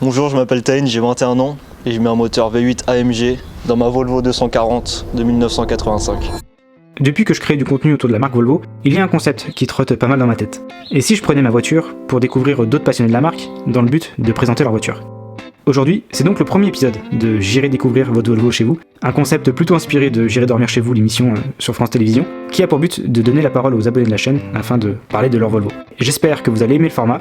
Bonjour, je m'appelle Taïn, j'ai 21 ans et je mets un moteur V8 AMG dans ma Volvo 240 de 1985. Depuis que je crée du contenu autour de la marque Volvo, il y a un concept qui trotte pas mal dans ma tête. Et si je prenais ma voiture pour découvrir d'autres passionnés de la marque dans le but de présenter leur voiture? Aujourd'hui, c'est donc le premier épisode de J'irai découvrir votre Volvo chez vous, un concept plutôt inspiré de J'irai dormir chez vous, l'émission sur France Télévisions, qui a pour but de donner la parole aux abonnés de la chaîne afin de parler de leur Volvo. J'espère que vous allez aimer le format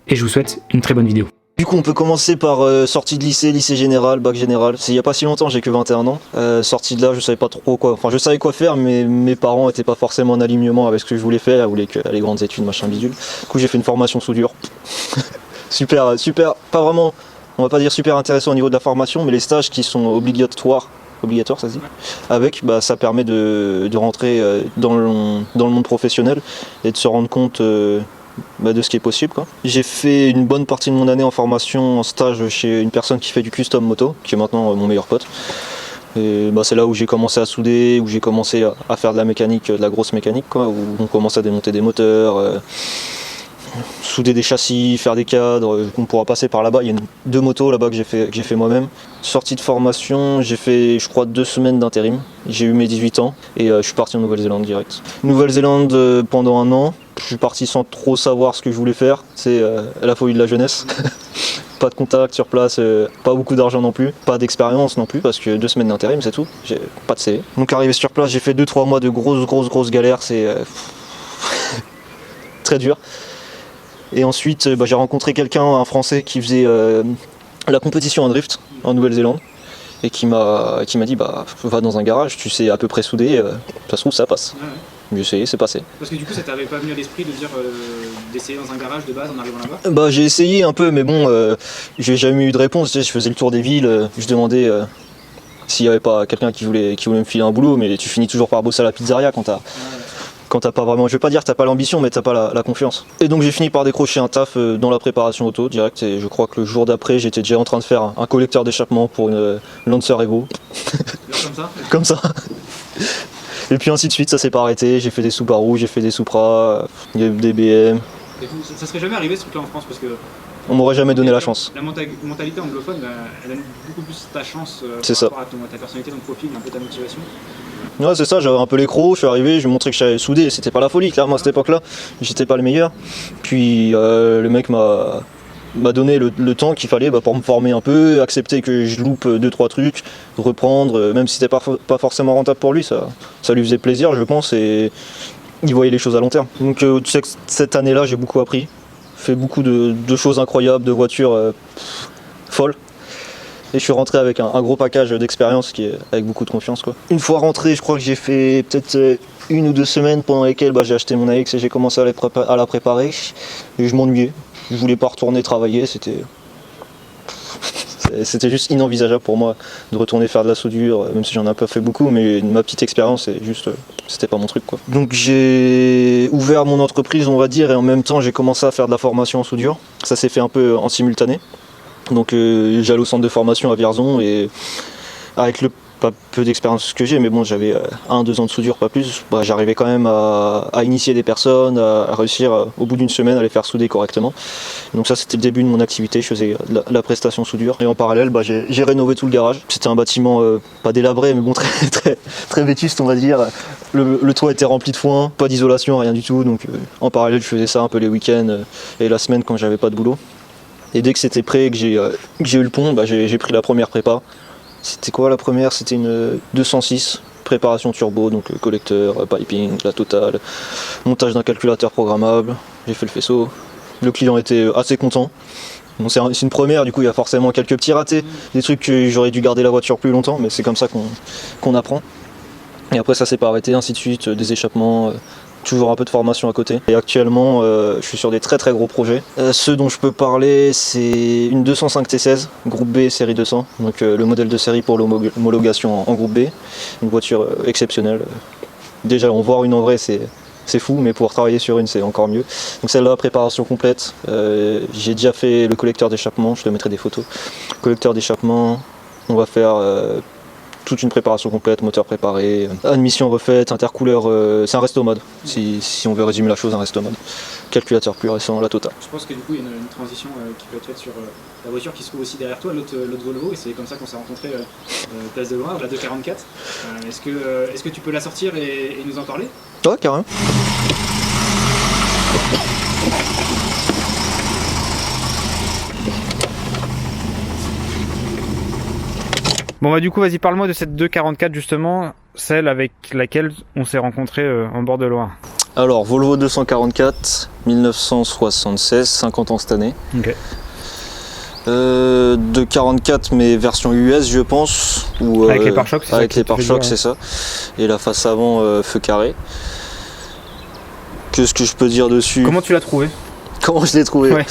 et je vous souhaite une très bonne vidéo. Du coup, on peut commencer par sortie de lycée, lycée général, bac général. C'est il y a pas si longtemps, j'ai que 21 ans. Sortie de là, je savais pas trop quoi. Enfin, je savais quoi faire, mais mes parents étaient pas forcément en alignement avec ce que je voulais faire. Ils voulaient que les grandes études, machin bidule. Du coup, j'ai fait une formation soudure. super, pas vraiment. On va pas dire super intéressant au niveau de la formation, mais les stages qui sont obligatoires, ça se dit, avec, ça permet de rentrer dans le monde professionnel et de se rendre compte de ce qui est possible, quoi. J'ai fait une bonne partie de mon année en formation, en stage chez une personne qui fait du custom moto, qui est maintenant mon meilleur pote. Et c'est là où j'ai commencé à souder, où j'ai commencé à faire de la mécanique, de la grosse mécanique, quoi, où on commence à démonter des moteurs, souder des châssis, faire des cadres. On pourra passer par là-bas. Il y a deux motos là-bas que j'ai fait moi-même. Sortie de formation, j'ai fait je crois 2 semaines d'intérim. J'ai eu mes 18 ans et je suis parti en Nouvelle-Zélande direct. Nouvelle-Zélande pendant 1 an. Je suis parti sans trop savoir ce que je voulais faire. C'est la folie de la jeunesse. Pas de contact sur place, pas beaucoup d'argent non plus, pas d'expérience non plus parce que 2 semaines d'intérim c'est tout. J'ai pas de CV. Donc arrivé sur place, j'ai fait 2-3 mois de grosses galères. C'est très dur. Et ensuite, j'ai rencontré quelqu'un, un Français, qui faisait la compétition en drift en Nouvelle-Zélande et qui m'a dit va dans un garage, tu sais à peu près souder, ça se trouve ça passe. Ouais. J'ai essayé, c'est passé. Parce que du coup, ça t'avait pas venu à l'esprit de dire d'essayer dans un garage de base en arrivant là-bas? J'ai essayé un peu, mais bon, j'ai jamais eu de réponse. Tu sais, je faisais le tour des villes, je demandais s'il y avait pas quelqu'un qui voulait me filer un boulot, mais tu finis toujours par bosser à la pizzeria quand t'as pas vraiment, je vais pas dire t'as pas l'ambition, mais t'as pas la confiance. Et donc j'ai fini par décrocher un taf dans la préparation auto direct, et je crois que le jour d'après j'étais déjà en train de faire un collecteur d'échappement pour une Lancer Evo. Comme ça? Comme ça. Et puis ainsi de suite, ça s'est pas arrêté, j'ai fait des Subaru, j'ai fait des Supra, il y a eu des BM. Et ça serait jamais arrivé ce truc-là en France parce que On m'aurait jamais donné la chance. la mentalité anglophone, elle donne beaucoup plus ta chance C'est par ça. rapport à ta personnalité, ton profil, un peu ta motivation. Ouais, c'est ça, j'avais un peu les crocs, je suis arrivé, je lui montrais que je savais souder, c'était pas la folie, clairement à cette époque-là, j'étais pas le meilleur. Puis le mec m'a donné le temps qu'il fallait pour me former un peu, accepter que je loupe 2-3 trucs, reprendre, même si c'était pas forcément rentable pour lui, ça lui faisait plaisir, je pense, et il voyait les choses à long terme. Donc tu sais que cette année-là, j'ai beaucoup appris, fait beaucoup de choses incroyables, de voitures folles. Et je suis rentré avec un gros package d'expérience qui est avec beaucoup de confiance, quoi. Une fois rentré, je crois que j'ai fait peut-être 1 ou 2 semaines pendant lesquelles j'ai acheté mon AX et j'ai commencé à la préparer. Et je m'ennuyais. Je voulais pas retourner travailler. C'était juste inenvisageable pour moi de retourner faire de la soudure, même si j'en ai un peu fait beaucoup, mais ma petite expérience, c'était pas mon truc, quoi. Donc j'ai ouvert mon entreprise, on va dire, et en même temps j'ai commencé à faire de la formation en soudure. Ça s'est fait un peu en simultané. Donc j'allais au centre de formation à Vierzon et avec le pas peu d'expérience que j'ai, mais bon, j'avais 1-2 ans de soudure, pas plus, j'arrivais quand même à initier des personnes, à réussir au bout d'une semaine à les faire souder correctement. Donc ça c'était le début de mon activité, je faisais la prestation soudure. Et en parallèle, j'ai rénové tout le garage. C'était un bâtiment pas délabré, mais bon, très vétuste, on va dire. Le toit était rempli de foin, pas d'isolation, rien du tout. Donc en parallèle, je faisais ça un peu les week-ends et la semaine quand j'avais pas de boulot. Et dès que c'était prêt et que j'ai eu le pont, j'ai pris la première prépa. C'était quoi la première? C'était une 206, préparation turbo, donc collecteur, piping, la totale, montage d'un calculateur programmable. J'ai fait le faisceau. Le client était assez content. Bon, c'est une première, du coup il y a forcément quelques petits ratés, des trucs que j'aurais dû garder la voiture plus longtemps, mais c'est comme ça qu'on apprend. Et après ça s'est pas arrêté, ainsi de suite, des échappements. Toujours un peu de formation à côté. Et actuellement, je suis sur des très gros projets. Ceux dont je peux parler, c'est une 205 T16, groupe B, série 200. Donc le modèle de série pour l'homologation en groupe B. Une voiture exceptionnelle. Déjà, en voir une en vrai, c'est fou, mais pouvoir travailler sur une, c'est encore mieux. Donc celle-là, préparation complète. J'ai déjà fait le collecteur d'échappement, je te mettrai des photos. Collecteur d'échappement, on va faire toute une préparation complète, moteur préparé, admission refaite, intercouleur, c'est un resto mode, si on veut résumer la chose, un resto mode. Calculateur plus récent, la totale. Je pense que du coup, il y a une transition qui peut être faite sur la voiture qui se trouve aussi derrière toi, l'autre Volvo, et c'est comme ça qu'on s'est rencontrés place de Loire, la 244. Est-ce que tu peux la sortir et nous en parler? Ouais, carrément. Bon bah du coup, vas-y, parle-moi de cette 244 justement, celle avec laquelle on s'est rencontrés en bord de Loire. Alors, Volvo 244, 1976, 50 ans cette année. Ok. 244 mais version US je pense. Ou, avec les pare-chocs, c'est ça? Avec les pare-chocs, c'est ça. Et la face avant, feu carré. Qu'est-ce que je peux dire dessus? Comment tu l'as trouvé? Comment je l'ai trouvé? Ouais.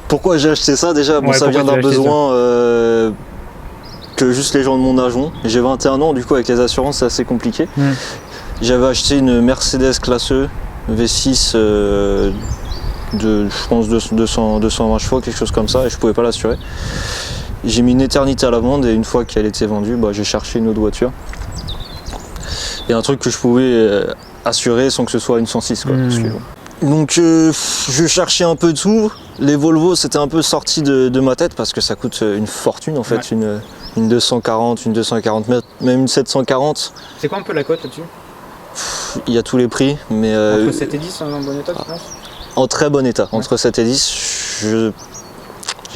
Pourquoi j'ai acheté ça? Déjà, bon, Ouais, ça vient d'un pourquoi tu l'as acheté, besoin que juste les gens de mon âge ont. J'ai 21 ans, du coup avec les assurances c'est assez compliqué. J'avais acheté une Mercedes classe E V6 de je pense 220 chevaux, quelque chose comme ça, et je pouvais pas l'assurer. J'ai mis une éternité à la vente et une fois qu'elle était vendue, bah, j'ai cherché une autre voiture. Et un truc que je pouvais assurer sans que ce soit une 106 quoi. Parce que, bon. Donc je cherchais un peu tout. Les Volvo c'était un peu sorti de ma tête parce que ça coûte une fortune en fait, ouais. Une 240, une 240 mètres, même une 740. C'est quoi un peu la cote là-dessus? Il y a tous les prix, mais... entre 7 et 10 en bon état, tu penses? En très bon état, entre 7 et 10, je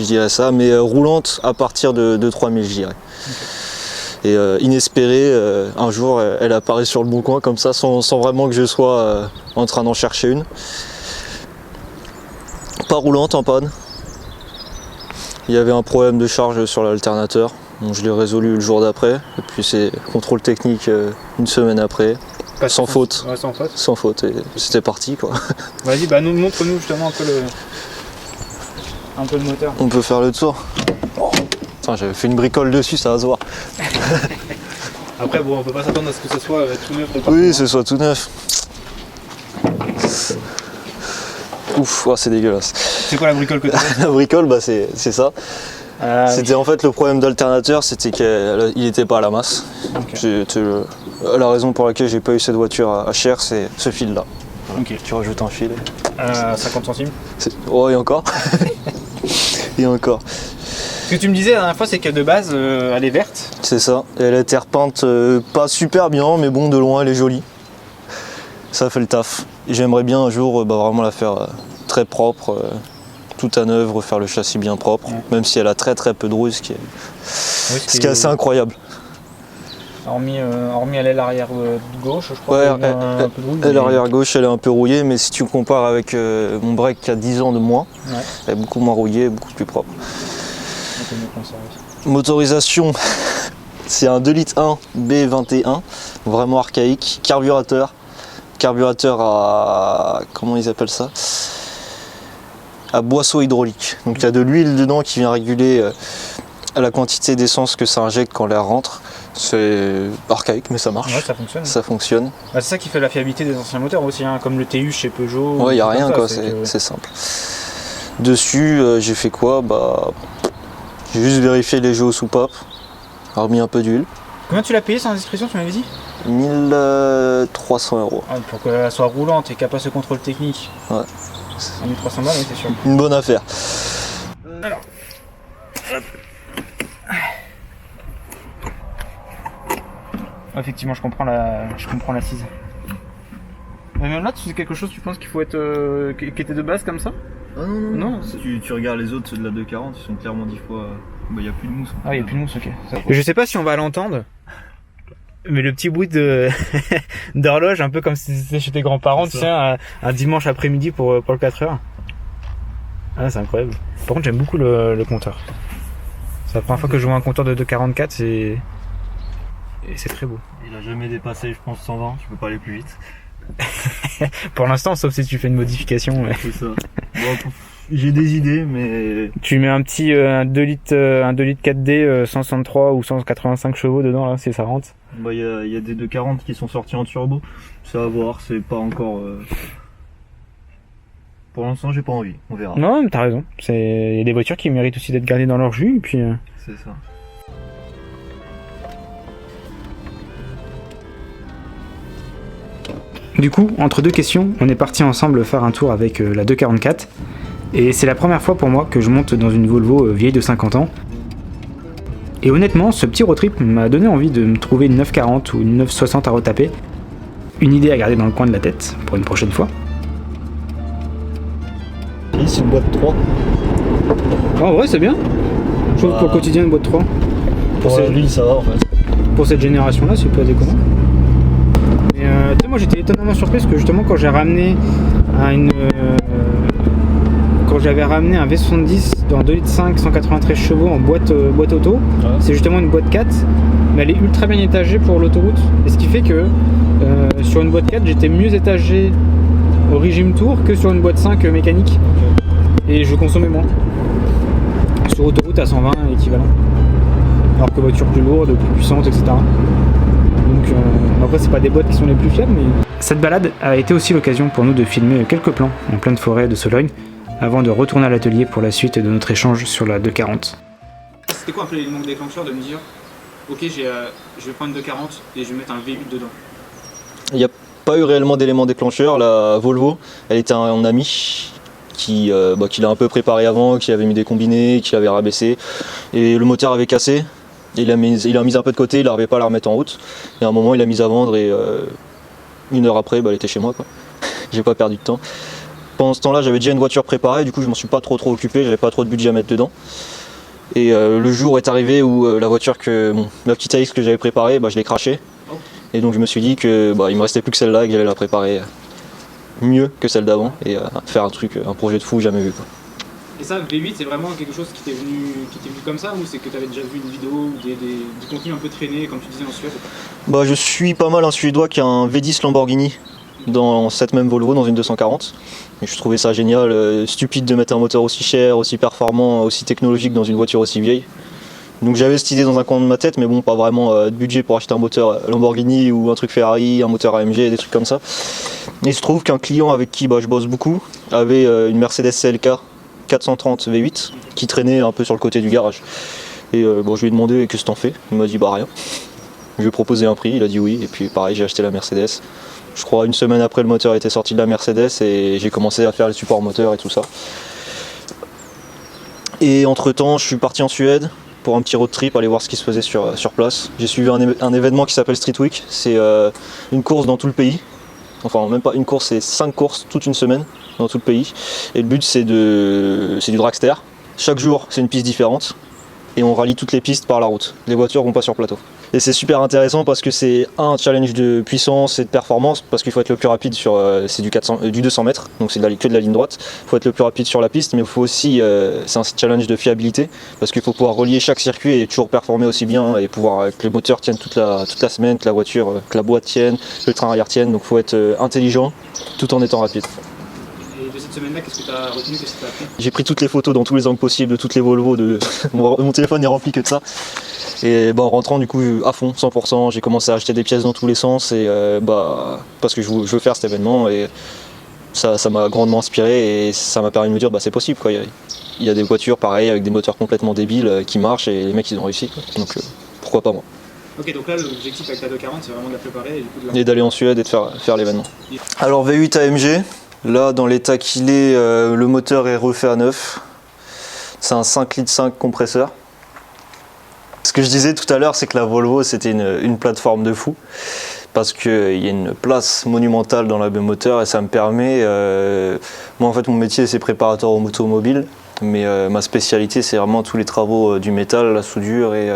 dirais ça, mais roulante à partir de 3000 je dirais. Okay. Et inespérée, un jour elle apparaît sur le bon coin comme ça, sans vraiment que je sois en train d'en chercher une. Pas roulante, en panne. Il y avait un problème de charge sur l'alternateur, donc je l'ai résolu le jour d'après, et puis c'est contrôle technique une semaine après. Sans faute. Ouais, sans faute. Sans faute, et c'était parti quoi. Vas-y, bah montre-nous justement un peu le moteur. On peut faire le tour. Oh. Attends, j'avais fait une bricole dessus, ça va se voir. Après bon, on peut pas s'attendre à ce que ce soit tout neuf. Oui, ce soit tout neuf. Ouf, oh, c'est dégueulasse. C'est quoi la bricole que tu as? La bricole, bah c'est ça. C'était en fait le problème d'alternateur, c'était qu'il n'était pas à la masse. Okay. La raison pour laquelle j'ai pas eu cette voiture à cher, c'est ce fil là. Okay. Tu rajoutes un fil. 50 centimes. Oh, et encore. Et encore. Ce que tu me disais la dernière fois, c'est que de base, elle est verte. C'est ça. Et elle a été repeinte pas super bien, mais bon, de loin, elle est jolie. Ça fait le taf. Et j'aimerais bien un jour vraiment la faire très propre. Tout à neuf, refaire le châssis bien propre, même si elle a très peu de rouille, ce qui est assez incroyable. Hormis à l'aile arrière gauche, je crois. Ouais, un peu de rouille, l'aile arrière gauche, elle est un peu rouillée, mais si tu compares avec mon break qui a 10 ans de moins, elle est beaucoup moins rouillée, beaucoup plus propre. Motorisation, c'est un 2 litres 1 B21, vraiment archaïque. Carburateur à... comment ils appellent ça? À boisseau hydraulique. Donc il y a de l'huile dedans qui vient réguler la quantité d'essence que ça injecte quand l'air rentre. C'est archaïque mais ça marche. Ouais, ça fonctionne. Ça fonctionne. Bah, c'est ça qui fait la fiabilité des anciens moteurs aussi, hein, comme le TU chez Peugeot. Ouais, il n'y a rien quoi, c'est simple. Dessus, j'ai fait quoi? Bah, j'ai juste vérifié les jeux aux soupapes, remis un peu d'huile. Combien tu l'as payé sans indiscrétion, tu m'avais dit? 1300 €. Ah, pour qu'elle soit roulante et qu'elle passe le contrôle technique. Ouais. 1300 balles, oui, c'est sûr. Une bonne affaire. Alors. Effectivement, je comprends l'assise. Mais là, c'est quelque chose, tu penses qu'il faut être. qui était de base comme ça? Ah non. Si tu regardes les autres, ceux de la 240, ils sont clairement 10 fois. Bah, il n'y a plus de mousse. Ah, il n'y a plus de mousse, ok. Je sais pas si on va l'entendre. Mais le petit bruit d'horloge, un peu comme si c'était chez tes grands-parents, tu sais, un dimanche après-midi pour le 4h. Ah, c'est incroyable. Par contre, j'aime beaucoup le compteur. C'est la première fois que je vois un compteur de 244, et c'est très beau. Il a jamais dépassé, je pense, 120, tu peux pas aller plus vite. Pour l'instant, sauf si tu fais une modification. Mais... C'est ça. Bon, j'ai des idées, mais... Tu mets un petit un 2 litres 4D 163 ou 185 chevaux dedans, là, si ça rentre. Bah, y a des 240 qui sont sortis en turbo. C'est à voir, c'est pas encore... Pour l'instant, j'ai pas envie, on verra. Non, mais t'as raison. Il y a des voitures qui méritent aussi d'être gardées dans leur jus, et puis... C'est ça. Du coup, entre deux questions, on est parti ensemble faire un tour avec la 244. Et c'est la première fois pour moi que je monte dans une Volvo vieille de 50 ans. Et honnêtement, ce petit road trip m'a donné envie de me trouver une 940 ou une 960 à retaper. Une idée à garder dans le coin de la tête pour une prochaine fois. Et c'est une boîte 3. En vrai, c'est bien. Je trouve que pour le quotidien, une boîte 3. Pour lui, ça va en fait. Pour cette génération-là, c'est pas déconnant. Mais tu sais, moi j'étais étonnamment surpris parce que justement, quand j'ai ramené quand j'avais ramené un V70 dans 2,5 litres 193 chevaux en boîte auto, Ouais. c'est justement une boîte 4, mais elle est ultra bien étagée pour l'autoroute. Et ce qui fait que sur une boîte 4, j'étais mieux étagé au régime tour que sur une boîte 5 mécanique. Et je consommais moins. Sur autoroute à 120 équivalent. Alors que voiture plus lourde, plus puissante, etc. Donc après c'est pas des boîtes qui sont les plus fiables, mais... Cette balade a été aussi l'occasion pour nous de filmer quelques plans en pleine forêt de Sologne, avant de retourner à l'atelier pour la suite de notre échange sur la 240. C'était quoi un peu l'élément déclencheur de me dire ok je vais prendre une 240 et je vais mettre un V8 dedans? Il n'y a pas eu réellement d'élément déclencheur. La Volvo, elle était un ami qui l'a un peu préparé avant, qui avait mis des combinés, qui l'avait rabaissé. Et le moteur avait cassé. Il a mis un peu de côté, il n'arrivait pas à la remettre en route. Et à un moment, il l'a mise à vendre et une heure après, elle était chez moi, quoi. J'ai pas perdu de temps. Pendant ce temps-là, j'avais déjà une voiture préparée, du coup, je m'en suis pas trop occupé, j'avais pas trop de budget à mettre dedans. Et le jour est arrivé où la voiture ma petite AX que j'avais préparée, je l'ai crashée. Et donc je me suis dit que il me restait plus que celle-là et que j'allais la préparer mieux que celle d'avant et faire un projet de fou jamais vu, quoi. Et ça, V8, c'est vraiment quelque chose qui t'est venu comme ça, ou c'est que tu avais déjà vu une vidéo ou du contenu un peu traîné, comme tu disais en Suède? Je suis pas mal un Suédois qui a un V10 Lamborghini dans cette même Volvo, dans une 240. Et je trouvais ça génial, stupide de mettre un moteur aussi cher, aussi performant, aussi technologique dans une voiture aussi vieille. Donc j'avais cette idée dans un coin de ma tête, mais bon, pas vraiment de budget pour acheter un moteur Lamborghini ou un truc Ferrari, un moteur AMG, des trucs comme ça. Et il se trouve qu'un client avec qui je bosse beaucoup avait une Mercedes CLK 430 V8 qui traînait un peu sur le côté du garage. Et je lui ai demandé qu'est-ce que t'en fais. Il m'a dit rien. Je lui ai proposé un prix, il a dit oui, et puis pareil, j'ai acheté la Mercedes. Je crois une semaine après, le moteur était sorti de la Mercedes et j'ai commencé à faire les supports moteurs et tout ça. Et entre temps, je suis parti en Suède pour un petit road trip, aller voir ce qui se faisait sur place. J'ai suivi un événement qui s'appelle Street Week, c'est une course dans tout le pays. Enfin, même pas une course, c'est 5 courses toute une semaine dans tout le pays. Et le but, c'est du dragster. Chaque jour, c'est une piste différente. Et on rallie toutes les pistes par la route. Les voitures vont pas sur plateau. Et c'est super intéressant parce que c'est un challenge de puissance et de performance, parce qu'il faut être le plus rapide c'est du 200 mètres, donc c'est que de la ligne droite. Il faut être le plus rapide sur la piste, mais il faut aussi, c'est un challenge de fiabilité, parce qu'il faut pouvoir relier chaque circuit et toujours performer aussi bien, et pouvoir que le moteur tienne toute la semaine, que la voiture, que la boîte tienne, que le train arrière tienne. Donc il faut être intelligent tout en étant rapide. Et de cette semaine-là, qu'est-ce que tu as retenu, qu'est-ce que tu as appris? J'ai pris toutes les photos dans tous les angles possibles de toutes les Volvo, mon téléphone est rempli que de ça. Et en rentrant du coup à fond, 100%, j'ai commencé à acheter des pièces dans tous les sens et parce que je veux faire cet événement, et ça m'a grandement inspiré et ça m'a permis de me dire c'est possible, quoi. Il y a des voitures pareilles avec des moteurs complètement débiles qui marchent et les mecs ils ont réussi, quoi. Donc pourquoi pas moi. Ok, donc là l'objectif avec la 240 c'est vraiment de la préparer et d'aller en Suède et de faire l'événement. Alors V8 AMG, là dans l'état qu'il est, le moteur est refait à neuf. C'est un 5 litres 5 compresseur. Ce que je disais tout à l'heure, c'est que la Volvo c'était une plateforme de fou, parce qu'il y a une place monumentale dans le moteur et ça me permet, moi en fait mon métier c'est préparateur automobile, mais ma spécialité c'est vraiment tous les travaux du métal, la soudure et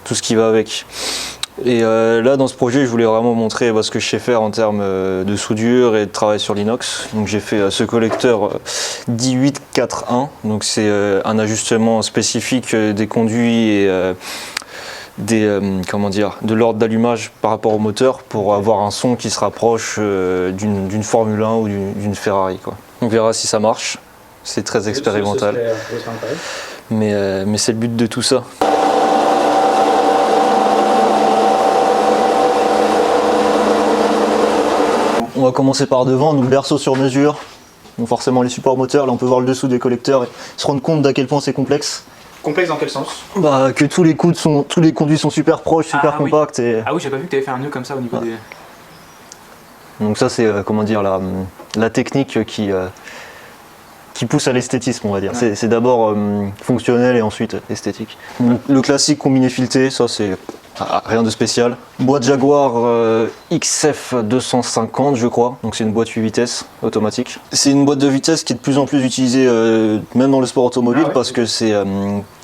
tout ce qui va avec. Et là dans ce projet je voulais vraiment montrer ce que je sais faire en termes de soudure et de travail sur l'inox. Donc j'ai fait ce collecteur 1841, donc c'est un ajustement spécifique des conduits et de l'ordre d'allumage par rapport au moteur pour avoir un son qui se rapproche d'une Formule 1 ou d'une Ferrari, quoi. On verra si ça marche, c'est très expérimental, mais c'est le but de tout ça. On va commencer par devant, donc berceau sur mesure. Donc forcément les supports moteurs, là on peut voir le dessous des collecteurs et se rendre compte d'à quel point c'est complexe. Complexe dans quel sens? Que tous les conduits sont super proches, super compacts. Et... Ah oui, j'ai pas vu que tu avais fait un nœud comme ça au niveau des... Donc ça c'est comment dire la technique qui pousse à l'esthétisme, on va dire. Ouais. C'est d'abord fonctionnel et ensuite esthétique. Donc, le classique combiné fileté, ça c'est rien de spécial. Boîte Jaguar XF 250 je crois, donc c'est une boîte 8 vitesses automatique. C'est une boîte de vitesse qui est de plus en plus utilisée même dans le sport automobile Ah ouais, parce que c'est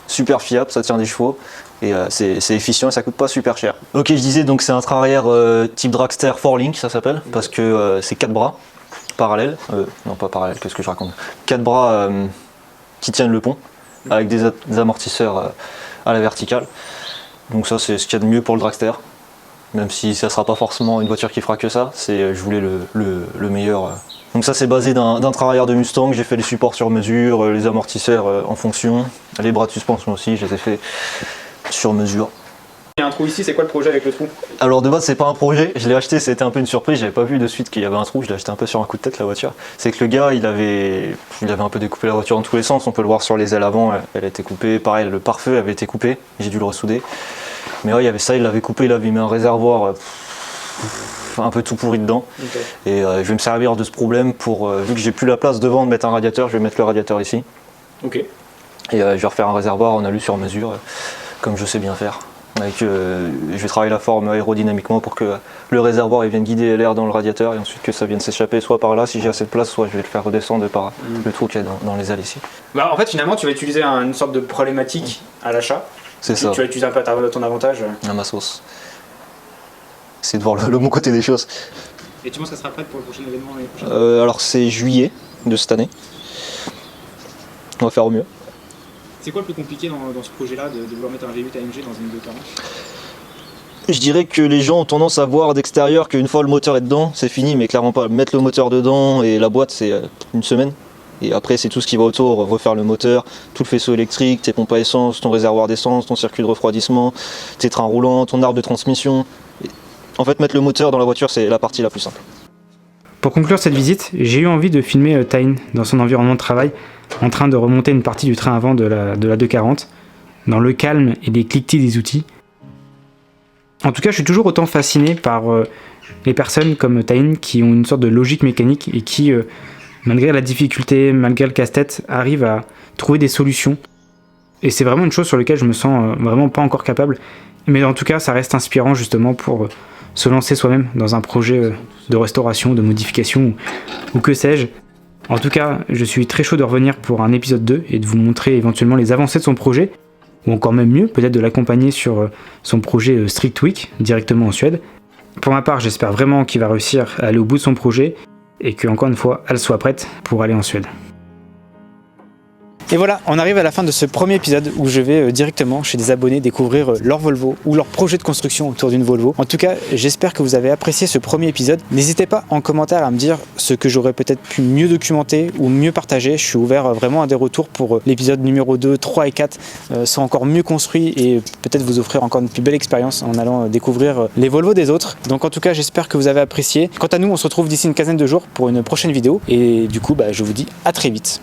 super fiable, ça tient des chevaux. Et c'est efficient et ça coûte pas super cher. Ok, je disais donc c'est un train arrière type Dragster 4Link ça s'appelle, parce que c'est 4 bras parallèles, non pas parallèles, qu'est-ce que je raconte, 4 bras qui tiennent le pont, avec des amortisseurs à la verticale. Donc ça c'est ce qu'il y a de mieux pour le Dragster, même si ça sera pas forcément une voiture qui fera que ça, je voulais le meilleur. Donc ça c'est basé d'un train arrière de Mustang, j'ai fait les supports sur mesure, les amortisseurs en fonction, les bras de suspension aussi, je les ai fait sur mesure. Il y a un trou ici, c'est quoi le projet avec le trou? Alors de base c'est pas un projet, je l'ai acheté, c'était un peu une surprise, j'avais pas vu de suite qu'il y avait un trou, je l'ai acheté un peu sur un coup de tête la voiture. C'est que le gars il avait un peu découpé la voiture dans tous les sens, on peut le voir sur les ailes avant, elle a été coupée, pareil le pare-feu avait été coupé, j'ai dû le ressouder. Mais ouais il y avait ça, il l'avait coupé, il avait mis un réservoir un peu tout pourri dedans. Okay. Et je vais me servir de ce problème pour, vu que j'ai plus la place devant de mettre un radiateur, je vais mettre le radiateur ici. Ok. Et je vais refaire un réservoir en alu sur mesure, comme je sais bien faire. Je vais travailler la forme aérodynamiquement pour que le réservoir il vienne guider l'air dans le radiateur et ensuite que ça vienne s'échapper soit par là si j'ai assez de place, soit je vais le faire redescendre par le trou qu'il y a dans les ailes ici. Bah, en fait finalement tu vas utiliser une sorte de problématique à l'achat. C'est ça, Tu vas utiliser un peu à ton avantage. à ma sauce. C'est de voir le bon côté des choses. Et tu penses que ça sera prêt pour le prochain événement l'année prochaine? Alors c'est juillet de cette année. On va faire au mieux. C'est quoi le plus compliqué dans ce projet-là de vouloir mettre un V8 AMG dans une 240? Je dirais que les gens ont tendance à voir d'extérieur qu'une fois le moteur est dedans, c'est fini, mais clairement pas. Mettre le moteur dedans et la boîte, c'est une semaine. Et après, c'est tout ce qui va autour, refaire le moteur, tout le faisceau électrique, tes pompes à essence, ton réservoir d'essence, ton circuit de refroidissement, tes trains roulants, ton arbre de transmission. En fait, mettre le moteur dans la voiture, c'est la partie la plus simple. Pour conclure cette visite, j'ai eu envie de filmer Tahin dans son environnement de travail, en train de remonter une partie du train avant de la 240, dans le calme et les cliquetis des outils. En tout cas, je suis toujours autant fasciné par les personnes comme Tahin qui ont une sorte de logique mécanique et qui, malgré la difficulté, malgré le casse-tête, arrivent à trouver des solutions. Et c'est vraiment une chose sur laquelle je me sens vraiment pas encore capable. Mais en tout cas, ça reste inspirant justement pour se lancer soi-même dans un projet de restauration, de modification ou que sais-je. En tout cas, je suis très chaud de revenir pour un épisode 2 et de vous montrer éventuellement les avancées de son projet, ou encore même mieux, peut-être de l'accompagner sur son projet Street Week directement en Suède. Pour ma part, j'espère vraiment qu'il va réussir à aller au bout de son projet et que, encore une fois, elle soit prête pour aller en Suède. Et voilà, on arrive à la fin de ce premier épisode où je vais directement chez des abonnés découvrir leur Volvo ou leur projet de construction autour d'une Volvo. En tout cas, j'espère que vous avez apprécié ce premier épisode. N'hésitez pas en commentaire à me dire ce que j'aurais peut-être pu mieux documenter ou mieux partager. Je suis ouvert vraiment à des retours pour l'épisode numéro 2, 3 et 4 sont encore mieux construits et peut-être vous offrir encore une plus belle expérience en allant découvrir les Volvo des autres. Donc en tout cas, j'espère que vous avez apprécié. Quant à nous, on se retrouve d'ici une quinzaine de jours pour une prochaine vidéo et du coup, je vous dis à très vite.